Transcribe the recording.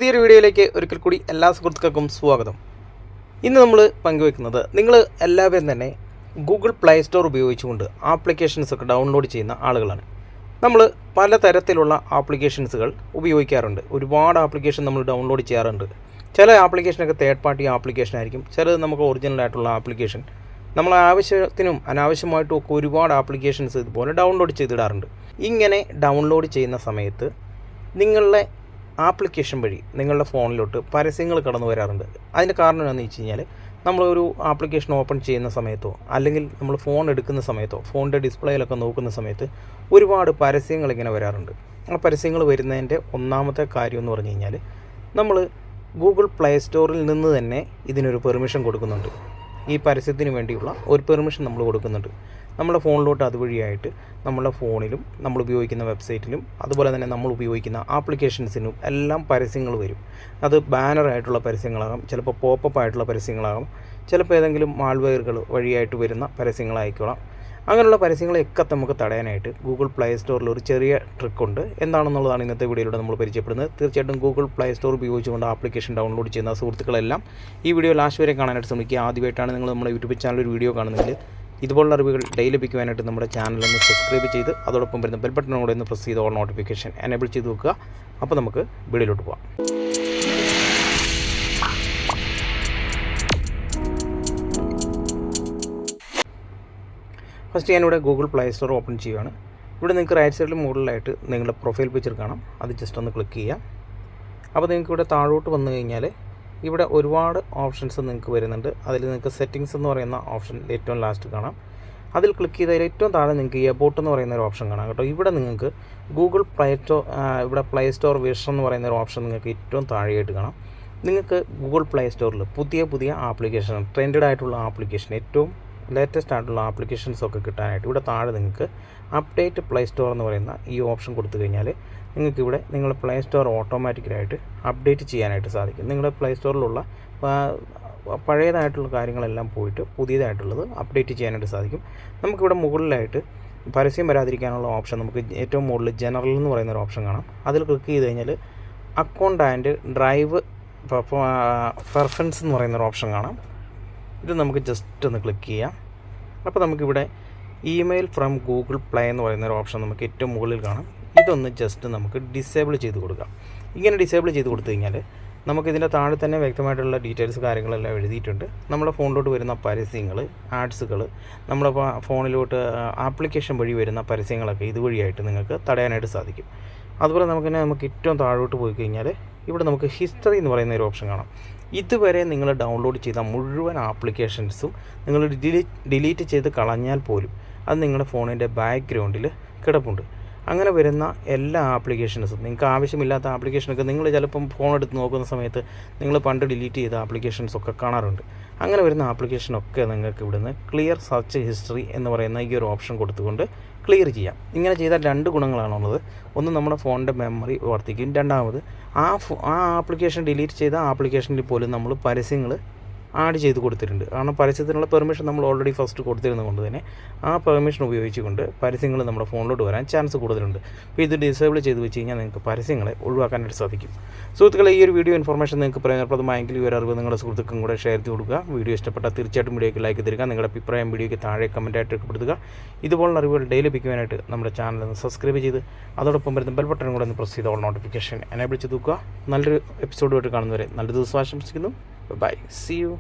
പുതിയൊരു വീഡിയോയിലേക്ക് ഒരിക്കൽ കൂടി എല്ലാ സുഹൃത്തുക്കൾക്കും സ്വാഗതം. ഇന്ന് നമ്മൾ പങ്കുവെക്കുന്നത് നിങ്ങൾ എല്ലാവരും തന്നെ ഗൂഗിൾ പ്ലേ സ്റ്റോർ ഉപയോഗിച്ചുകൊണ്ട് ആപ്ലിക്കേഷൻസ് ഒക്കെ ഡൗൺലോഡ് ചെയ്യുന്ന ആളുകളാണ്. നമ്മൾ പലതരത്തിലുള്ള ആപ്ലിക്കേഷൻസുകൾ ഉപയോഗിക്കാറുണ്ട്. ഒരുപാട് ആപ്ലിക്കേഷൻ നമ്മൾ ഡൗൺലോഡ് ചെയ്യാറുണ്ട്. ചില ആപ്ലിക്കേഷനൊക്കെ തേർഡ് പാർട്ടി ആപ്ലിക്കേഷൻ ആയിരിക്കും, ചിലത് നമുക്ക് ഒറിജിനൽ ആയിട്ടുള്ള ആപ്ലിക്കേഷൻ. നമ്മൾ ആവശ്യത്തിനും അനാവശ്യമായിട്ടും ഒക്കെ ഒരുപാട് ആപ്ലിക്കേഷൻസ് ഇതുപോലെ ഡൗൺലോഡ് ചെയ്തിടാറുണ്ട്. ഇങ്ങനെ ഡൗൺലോഡ് ചെയ്യുന്ന സമയത്ത് നിങ്ങളുടെ ആപ്ലിക്കേഷൻ വഴി നിങ്ങളുടെ ഫോണിലോട്ട് പരസ്യങ്ങൾ കടന്നു വരാറുണ്ട്. അതിൻ്റെ കാരണം എന്താണെന്ന് വെച്ച് കഴിഞ്ഞാൽ, നമ്മളൊരു ആപ്ലിക്കേഷൻ ഓപ്പൺ ചെയ്യുന്ന സമയത്തോ അല്ലെങ്കിൽ നമ്മൾ ഫോൺ എടുക്കുന്ന സമയത്തോ ഫോണിൻ്റെ ഡിസ്പ്ലേയിലൊക്കെ നോക്കുന്ന സമയത്ത് ഒരുപാട് പരസ്യങ്ങൾ ഇങ്ങനെ വരാറുണ്ട്. ആ പരസ്യങ്ങൾ വരുന്നതിൻ്റെ ഒന്നാമത്തെ കാര്യം എന്ന് പറഞ്ഞു കഴിഞ്ഞാൽ, നമ്മൾ ഗൂഗിൾ പ്ലേ സ്റ്റോറിൽ നിന്ന് തന്നെ ഇതിനൊരു പെർമിഷൻ കൊടുക്കുന്നുണ്ട്. ഈ പരസ്യത്തിന് വേണ്ടിയുള്ള ഒരു പെർമിഷൻ നമ്മൾ കൊടുക്കുന്നുണ്ട്. നമ്മുടെ ഫോണിലോട്ട് അതുവഴിയായിട്ട് നമ്മുടെ ഫോണിലും നമ്മൾ ഉപയോഗിക്കുന്ന വെബ്സൈറ്റിലും അതുപോലെ തന്നെ നമ്മൾ ഉപയോഗിക്കുന്ന ആപ്ലിക്കേഷൻസിനും എല്ലാം പരസ്യങ്ങൾ വരും. അത് ബാനറായിട്ടുള്ള പരസ്യങ്ങളാകാം, ചിലപ്പോൾ പോപ്പപ്പ് ആയിട്ടുള്ള പരസ്യങ്ങളാകാം, ചിലപ്പോൾ ഏതെങ്കിലും മാൾവെയറുകൾ വഴിയായിട്ട് വരുന്ന പരസ്യങ്ങളായിക്കോളാം. അങ്ങനെയുള്ള പരസ്യങ്ങളെയൊക്കെ നമുക്ക് തടയാനായിട്ട് ഗൂഗിൾ പ്ലേ സ്റ്റോറിൽ ഒരു ചെറിയ ട്രിക്കുണ്ട്. എന്താണെന്നുള്ളതാണ് ഇന്നത്തെ വീഡിയോയിലൂടെ നമ്മൾ പരിചയപ്പെടുന്നത്. തീർച്ചയായിട്ടും ഗൂഗിൾ പ്ലേ സ്റ്റോർ ഉപയോഗിച്ചുകൊണ്ട് ആപ്ലിക്കേഷൻ ഡൗൺലോഡ് ചെയ്യുന്ന സുഹൃത്തുക്കളെല്ലാം ഈ വീഡിയോ ലാസ്റ്റ് വരെ കാണാനായിട്ട് ശ്രമിക്കുക. ആദ്യമായിട്ടാണ് നിങ്ങൾ നമ്മുടെ യൂട്യൂബ് ചാനൽ ഒരു വീഡിയോ കാണുന്നതെങ്കിൽ ഇതുപോലുള്ള അറിവുകൾ ഡെയിലി ലഭിക്കുവാനായിട്ട് നമ്മുടെ ചാനലൊന്ന് സബ്സ്ക്രൈബ് ചെയ്ത് അതോടൊപ്പം വരുന്ന ബെൽ ബട്ടണോടെ ഒന്ന് പ്രസ് ചെയ്ത് ഓൾ നോട്ടിഫിക്കേഷൻ എനേബിൾ ചെയ്ത് വെക്കുക. അപ്പോൾ നമുക്ക് വീഡിയോയിലോട്ട് പോകാം. ഫസ്റ്റ് ഞാനിവിടെ ഗൂഗിൾ പ്ലേ സ്റ്റോർ ഓപ്പൺ ചെയ്യുകയാണ്. ഇവിടെ നിങ്ങൾക്ക് റൈറ്റ് സൈഡിൽ മുകളിലായിട്ട് നിങ്ങളുടെ പ്രൊഫൈൽ പിക്ചർ കാണാം. അത് ജസ്റ്റ് ഒന്ന് ക്ലിക്ക് ചെയ്യാം. അപ്പോൾ നിങ്ങൾക്ക് ഇവിടെ താഴോട്ട് വന്നു കഴിഞ്ഞാൽ ഇവിടെ ഒരുപാട് ഓപ്ഷൻസ് നിങ്ങൾക്ക് വരുന്നുണ്ട്. അതിൽ നിങ്ങൾക്ക് സെറ്റിങ്സ് എന്ന് പറയുന്ന ഓപ്ഷൻ ഏറ്റവും ലാസ്റ്റ് കാണാം. അതിൽ ക്ലിക്ക് ചെയ്താൽ ഏറ്റവും താഴെ നിങ്ങൾക്ക് എബൌട്ട് എന്ന് പറയുന്ന ഒരു ഓപ്ഷൻ കാണാം കേട്ടോ. ഇവിടെ നിങ്ങൾക്ക് ഗൂഗിൾ ഇവിടെ പ്ലേ സ്റ്റോർ വേർഷൻ എന്ന് പറയുന്ന ഒരു ഓപ്ഷൻ നിങ്ങൾക്ക് ഏറ്റവും താഴെയായിട്ട് കാണാം. നിങ്ങൾക്ക് ഗൂഗിൾ പ്ലേ സ്റ്റോറിൽ പുതിയ ആപ്ലിക്കേഷൻ, ട്രെൻഡഡ് ആയിട്ടുള്ള ആപ്ലിക്കേഷൻ, ഏറ്റവും ലേറ്റസ്റ്റ് ആയിട്ടുള്ള ആപ്ലിക്കേഷൻസൊക്കെ കിട്ടാനായിട്ട് ഇവിടെ താഴെ നിങ്ങൾക്ക് അപ്ഡേറ്റ് പ്ലേ സ്റ്റോർ എന്ന് പറയുന്ന ഈ ഓപ്ഷൻ കൊടുത്തു കഴിഞ്ഞാൽ നിങ്ങൾക്കിവിടെ നിങ്ങളുടെ പ്ലേ സ്റ്റോർ ഓട്ടോമാറ്റിക്കലായിട്ട് അപ്ഡേറ്റ് ചെയ്യാനായിട്ട് സാധിക്കും. നിങ്ങളുടെ പ്ലേ സ്റ്റോറിലുള്ള പഴയതായിട്ടുള്ള കാര്യങ്ങളെല്ലാം പോയിട്ട് പുതിയതായിട്ടുള്ളത് അപ്ഡേറ്റ് ചെയ്യാനായിട്ട് സാധിക്കും. നമുക്കിവിടെ മുകളിലായിട്ട് പരസ്യം വരാതിരിക്കാനുള്ള ഓപ്ഷൻ നമുക്ക് ഏറ്റവും മുകളിൽ ജനറൽ എന്ന് പറയുന്ന ഒരു ഓപ്ഷൻ കാണാം. അതിൽ ക്ലിക്ക് ചെയ്ത് കഴിഞ്ഞാൽ അക്കൗണ്ട് ആൻഡ് ഡ്രൈവ് പെർഫറൻസ് എന്ന് പറയുന്നൊരു ഓപ്ഷൻ കാണാം. ഇത് നമുക്ക് ജസ്റ്റ് ഒന്ന് ക്ലിക്ക് ചെയ്യാം. അപ്പോൾ നമുക്കിവിടെ ഇമെയിൽ ഫ്രം ഗൂഗിൾ പ്ലേ എന്ന് പറയുന്നൊരു ഓപ്ഷൻ നമുക്ക് ഏറ്റവും മുകളിൽ കാണാം. ഇതൊന്ന് ജസ്റ്റ് നമുക്ക് ഡിസേബിൾ ചെയ്ത് കൊടുക്കാം. ഇങ്ങനെ ഡിസേബിൾ ചെയ്ത് കൊടുത്തു കഴിഞ്ഞാൽ നമുക്കിതിൻ്റെ താഴെ തന്നെ വ്യക്തമായിട്ടുള്ള ഡീറ്റെയിൽസ് കാര്യങ്ങളെല്ലാം എഴുതിയിട്ടുണ്ട്. നമ്മുടെ ഫോണിലോട്ട് വരുന്ന പരസ്യങ്ങൾ, ആഡ്സുകൾ, നമ്മുടെ ഫോണിലോട്ട് ആപ്ലിക്കേഷൻ വഴി വരുന്ന പരസ്യങ്ങളൊക്കെ ഇതുവഴിയായിട്ട് നിങ്ങൾക്ക് തടയാനായിട്ട് സാധിക്കും. അതുപോലെ നമുക്ക് ഏറ്റവും താഴോട്ട് പോയി കഴിഞ്ഞാൽ ഇവിടെ നമുക്ക് ഹിസ്റ്ററി എന്ന് പറയുന്ന ഒരു ഓപ്ഷൻ കാണാം. ഇതുവരെ നിങ്ങൾ ഡൗൺലോഡ് ചെയ്ത മുഴുവൻ ആപ്ലിക്കേഷൻസും നിങ്ങൾ ഡിലീറ്റ് ചെയ്ത് കളഞ്ഞാൽ പോലും അത് നിങ്ങളുടെ ഫോണിൻ്റെ ബാക്ക്ഗ്രൗണ്ടിൽ കിടപ്പുണ്ട്. അങ്ങനെ വരുന്ന എല്ലാ ആപ്ലിക്കേഷൻസും, നിങ്ങൾക്ക് ആവശ്യമില്ലാത്ത ആപ്ലിക്കേഷനൊക്കെ നിങ്ങൾ ചിലപ്പം ഫോൺ എടുത്ത് നോക്കുന്ന സമയത്ത് നിങ്ങൾ പണ്ട് ഡിലീറ്റ് ചെയ്ത ആപ്ലിക്കേഷൻസൊക്കെ കാണാറുണ്ട്. അങ്ങനെ വരുന്ന ആപ്ലിക്കേഷനൊക്കെ നിങ്ങൾക്ക് ഇവിടുന്ന് ക്ലിയർ സെർച്ച് ഹിസ്റ്ററി എന്ന് പറയുന്ന ഈ ഒരു ഓപ്ഷൻ കൊടുത്തുകൊണ്ട് ക്ലിയർ ചെയ്യാം. ഇങ്ങനെ ചെയ്താൽ രണ്ട് ഗുണങ്ങളാണുള്ളത്. ഒന്ന്, നമ്മുടെ ഫോണിൻ്റെ മെമ്മറി വർദ്ധിക്കും. രണ്ടാമത്, ആ ആപ്ലിക്കേഷൻ ഡിലീറ്റ് ചെയ്ത ആപ്ലിക്കേഷനിൽ പോലും നമ്മൾ പരസ്യങ്ങൾ ആഡ് ചെയ്ത് കൊടുത്തിട്ടുണ്ട്. കാരണം പരസ്യത്തിനുള്ള പെർമിഷൻ നമ്മൾ ഓൾറെഡി ഫസ്റ്റ് കൊടുത്തിരുന്നത് കൊണ്ട് തന്നെ ആ പെർമിഷൻ ഉപയോഗിച്ചുകൊണ്ട് പരസ്യങ്ങൾ നമ്മുടെ ഫോണിലോട്ട് വരാൻ ചാൻസ് കൂടുതലുണ്ട്. അപ്പോൾ ഇത് ഡിസേബിൾ ചെയ്ത് വെച്ച് കഴിഞ്ഞാൽ നിങ്ങൾക്ക് പരസ്യങ്ങളെ ഒഴിവാക്കാനായിട്ട് സാധിക്കും. സുഹൃത്തുക്കളെ, ഈ ഒരു വീഡിയോ ഇൻഫർമേഷൻ നിങ്ങൾക്ക് പ്രയോജനപ്രദമായെങ്കിൽ ഈ ഒരു അറിവ് നിങ്ങളുടെ സുഹൃത്തുക്കളും കൂടെ ഷെയർ ചെയ്ത് കൊടുക്കുക. വീഡിയോ ഇഷ്ടപ്പെട്ടാൽ തീർച്ചയായിട്ടും വീഡിയോയ്ക്ക് ലൈക്ക് തരിക. നിങ്ങളുടെ അഭിപ്രായം വീഡിയോയ്ക്ക് താഴെ കമൻറ്റായിട്ട് രേഖപ്പെടുത്തുക. ഇതുപോലുള്ള അറിവുകൾ ഡെയിലി ലഭിക്കുവാനായിട്ട് നമ്മുടെ ചാനൽ ഒന്ന് സബ്സ്ക്രൈബ് ചെയ്ത് അതോടൊപ്പം വരുന്ന ബെൽ ബട്ടൺ കൂടെ ഒന്ന് പ്രസ് ചെയ്ത് ഓൾ നോട്ടിഫിക്കേഷൻ എനേബിൾ ചെയ്ത് നോക്കുക. നല്ലൊരു എപ്പിസോഡുമായിട്ട് കാണുന്നവരെ നല്ല ദിവസം ആശംസിക്കുന്നു. Bye, see U.